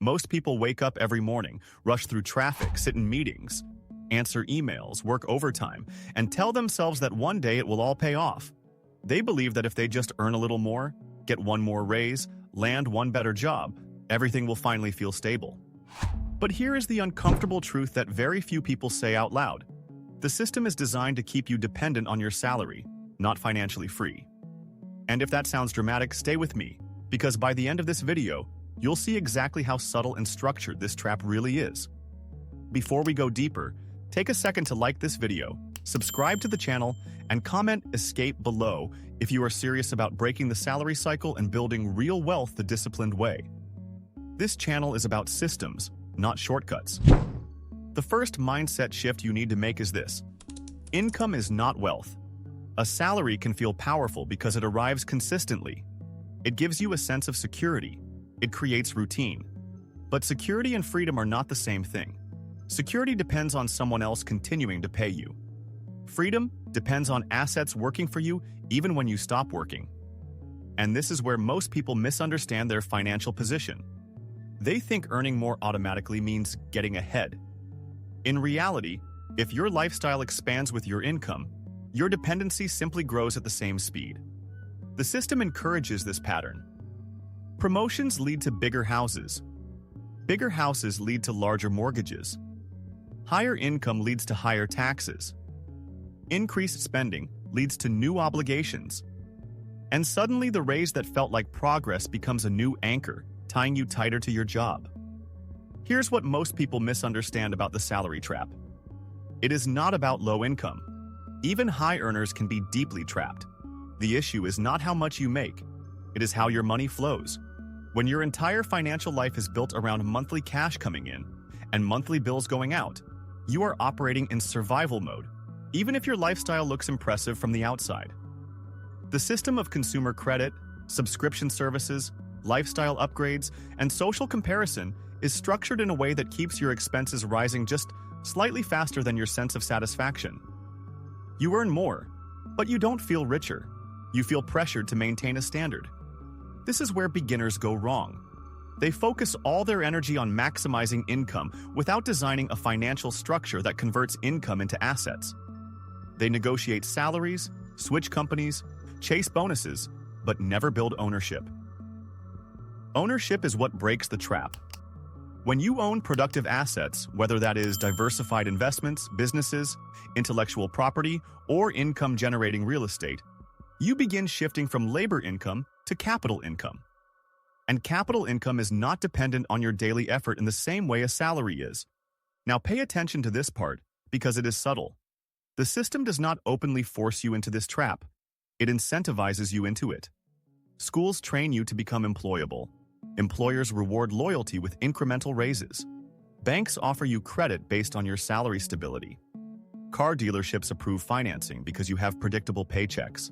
Most people wake up every morning, rush through traffic, sit in meetings, answer emails, work overtime, and tell themselves that one day it will all pay off. They believe that if they just earn a little more, get one more raise, land one better job, everything will finally feel stable. But here is the uncomfortable truth that very few people say out loud. The system is designed to keep you dependent on your salary, not financially free. And if that sounds dramatic, stay with me, because by the end of this video, you'll see exactly how subtle and structured this trap really is. Before we go deeper, take a second to like this video, subscribe to the channel, and comment "escape" below if you are serious about breaking the salary cycle and building real wealth the disciplined way. This channel is about systems, not shortcuts. The first mindset shift you need to make is this: income is not wealth. A salary can feel powerful because it arrives consistently. It gives you a sense of security. It creates routine. But security and freedom are not the same thing. Security depends on someone else continuing to pay you. Freedom depends on assets working for you even when you stop working. And this is where most people misunderstand their financial position. They think earning more automatically means getting ahead. In reality, if your lifestyle expands with your income, your dependency simply grows at the same speed. The system encourages this pattern. Promotions lead to bigger houses. Bigger houses lead to larger mortgages. Higher income leads to higher taxes. Increased spending leads to new obligations. And suddenly the raise that felt like progress becomes a new anchor, tying you tighter to your job. Here's what most people misunderstand about the salary trap. It is not about low income. Even high earners can be deeply trapped. The issue is not how much you make. It is how your money flows. When your entire financial life is built around monthly cash coming in and monthly bills going out, you are operating in survival mode, even if your lifestyle looks impressive from the outside. The system of consumer credit, subscription services, lifestyle upgrades, and social comparison is structured in a way that keeps your expenses rising just slightly faster than your sense of satisfaction. You earn more, but you don't feel richer. You feel pressured to maintain a standard. This is where beginners go wrong. They focus all their energy on maximizing income without designing a financial structure that converts income into assets. They negotiate salaries, switch companies, chase bonuses, but never build ownership. Ownership is what breaks the trap. When you own productive assets, whether that is diversified investments, businesses, intellectual property, or income-generating real estate, you begin shifting from labor income to capital income. And capital income is not dependent on your daily effort in the same way a salary is. Now pay attention to this part, because it is subtle. The system does not openly force you into this trap. It incentivizes you into it. Schools train you to become employable. Employers reward loyalty with incremental raises. Banks offer you credit based on your salary stability. Car dealerships approve financing because you have predictable paychecks.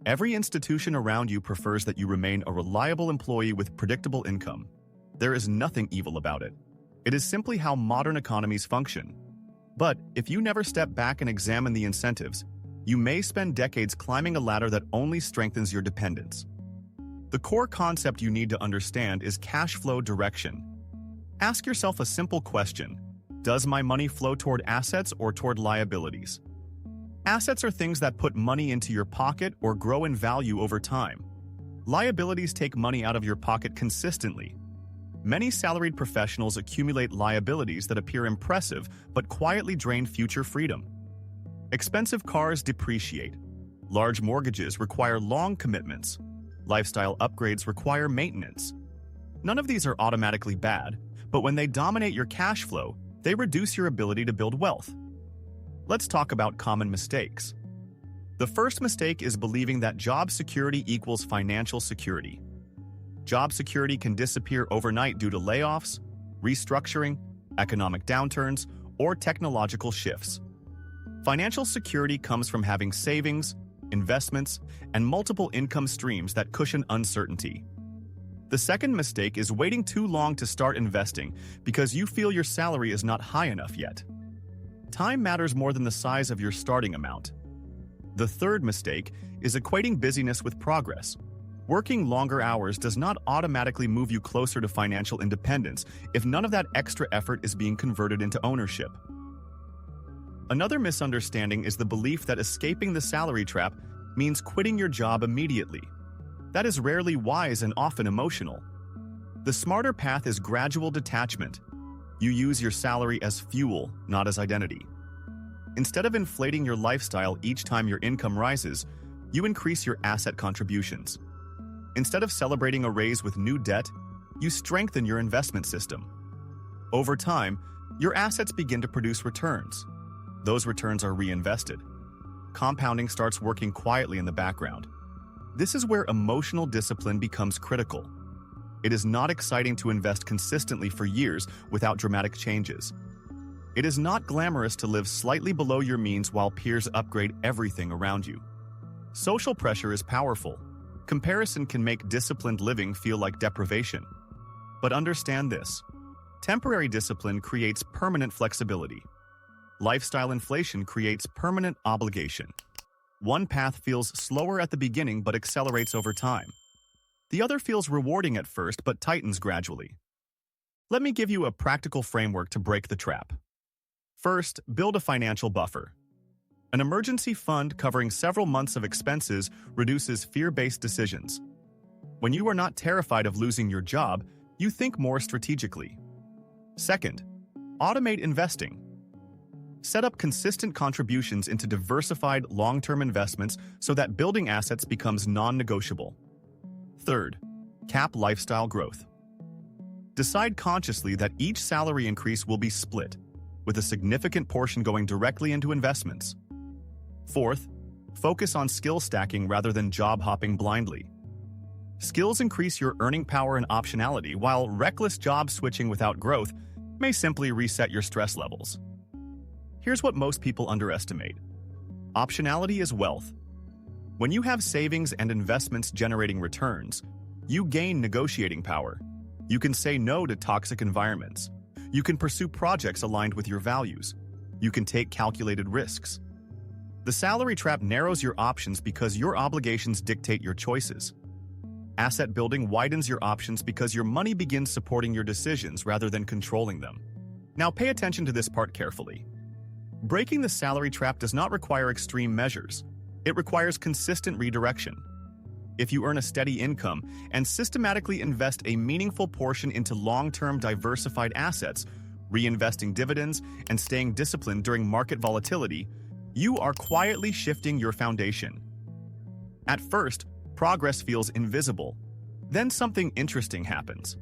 Every institution around you prefers that you remain a reliable employee with predictable income. There is nothing evil about it. It is simply how modern economies function. But if you never step back and examine the incentives, you may spend decades climbing a ladder that only strengthens your dependence. The core concept you need to understand is cash flow direction. Ask yourself a simple question: does my money flow toward assets or toward liabilities? Assets are things that put money into your pocket or grow in value over time. Liabilities take money out of your pocket consistently. Many salaried professionals accumulate liabilities that appear impressive but quietly drain future freedom. Expensive cars depreciate. Large mortgages require long commitments. Lifestyle upgrades require maintenance. None of these are automatically bad, but when they dominate your cash flow, they reduce your ability to build wealth. Let's talk about common mistakes. The first mistake is believing that job security equals financial security. Job security can disappear overnight due to layoffs, restructuring, economic downturns, or technological shifts. Financial security comes from having savings, investments, and multiple income streams that cushion uncertainty. The second mistake is waiting too long to start investing because you feel your salary is not high enough yet. Time matters more than the size of your starting amount. The third mistake is equating busyness with progress. Working longer hours does not automatically move you closer to financial independence if none of that extra effort is being converted into ownership. Another misunderstanding is the belief that escaping the salary trap means quitting your job immediately. That is rarely wise and often emotional. The smarter path is gradual detachment. You use your salary as fuel, not as identity. Instead of inflating your lifestyle each time your income rises, you increase your asset contributions. Instead of celebrating a raise with new debt, you strengthen your investment system. Over time, your assets begin to produce returns. Those returns are reinvested. Compounding starts working quietly in the background. This is where emotional discipline becomes critical. It is not exciting to invest consistently for years without dramatic changes. It is not glamorous to live slightly below your means while peers upgrade everything around you. Social pressure is powerful. Comparison can make disciplined living feel like deprivation. But understand this: temporary discipline creates permanent flexibility. Lifestyle inflation creates permanent obligation. One path feels slower at the beginning but accelerates over time. The other feels rewarding at first but tightens gradually. Let me give you a practical framework to break the trap. First, build a financial buffer. An emergency fund covering several months of expenses reduces fear-based decisions. When you are not terrified of losing your job, you think more strategically. Second, automate investing. Set up consistent contributions into diversified long-term investments so that building assets becomes non-negotiable. Third, cap lifestyle growth. Decide consciously that each salary increase will be split, with a significant portion going directly into investments. Fourth, focus on skill stacking rather than job hopping blindly. Skills increase your earning power and optionality, while reckless job switching without growth may simply reset your stress levels. Here's what most people underestimate. Optionality is wealth. When you have savings and investments generating returns, you gain negotiating power. You can say no to toxic environments. You can pursue projects aligned with your values. You can take calculated risks. The salary trap narrows your options because your obligations dictate your choices. Asset building widens your options because your money begins supporting your decisions rather than controlling them. Now pay attention to this part carefully. Breaking the salary trap does not require extreme measures. It requires consistent redirection. If you earn a steady income and systematically invest a meaningful portion into long-term diversified assets, reinvesting dividends and staying disciplined during market volatility, you are quietly shifting your foundation. At first, progress feels invisible. Then something interesting happens.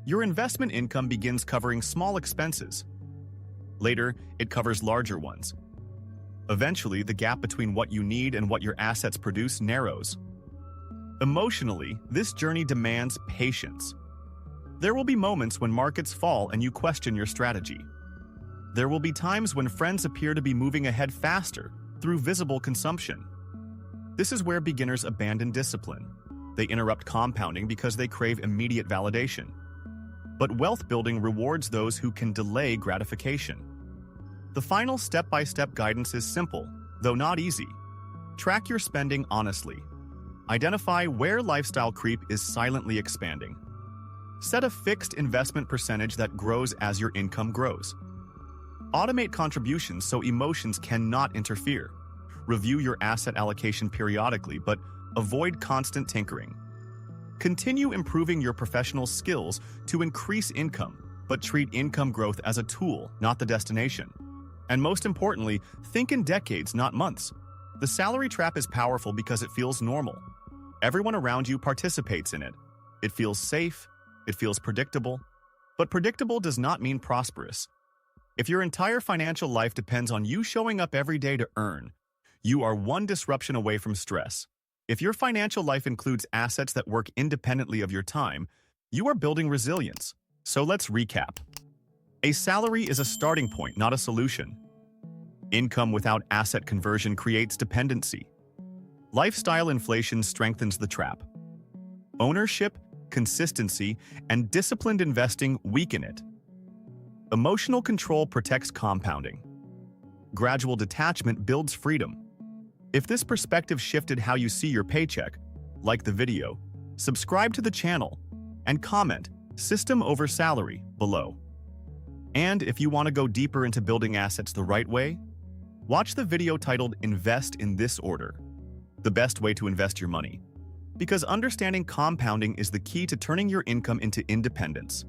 Your investment income begins covering small expenses. Later, it covers larger ones. Eventually, the gap between what you need and what your assets produce narrows. Emotionally, this journey demands patience. There will be moments when markets fall and you question your strategy. There will be times when friends appear to be moving ahead faster through visible consumption. This is where beginners abandon discipline. They interrupt compounding because they crave immediate validation. But wealth building rewards those who can delay gratification. The final step-by-step guidance is simple, though not easy. Track your spending honestly. Identify where lifestyle creep is silently expanding. Set a fixed investment percentage that grows as your income grows. Automate contributions so emotions cannot interfere. Review your asset allocation periodically, but avoid constant tinkering. Continue improving your professional skills to increase income, but treat income growth as a tool, not the destination. And most importantly, think in decades, not months. The salary trap is powerful because it feels normal. Everyone around you participates in it. It feels safe, it feels predictable. But predictable does not mean prosperous. If your entire financial life depends on you showing up every day to earn, you are one disruption away from stress. If your financial life includes assets that work independently of your time, you are building resilience. So let's recap. A salary is a starting point, not a solution. Income without asset conversion creates dependency. Lifestyle inflation strengthens the trap. Ownership, consistency, and disciplined investing weaken it. Emotional control protects compounding. Gradual detachment builds freedom. If this perspective shifted how you see your paycheck, like the video, subscribe to the channel, and comment "System over Salary" below. And if you want to go deeper into building assets the right way, watch the video titled "Invest in this order: the best way to invest your money." Because understanding compounding is the key to turning your income into independence.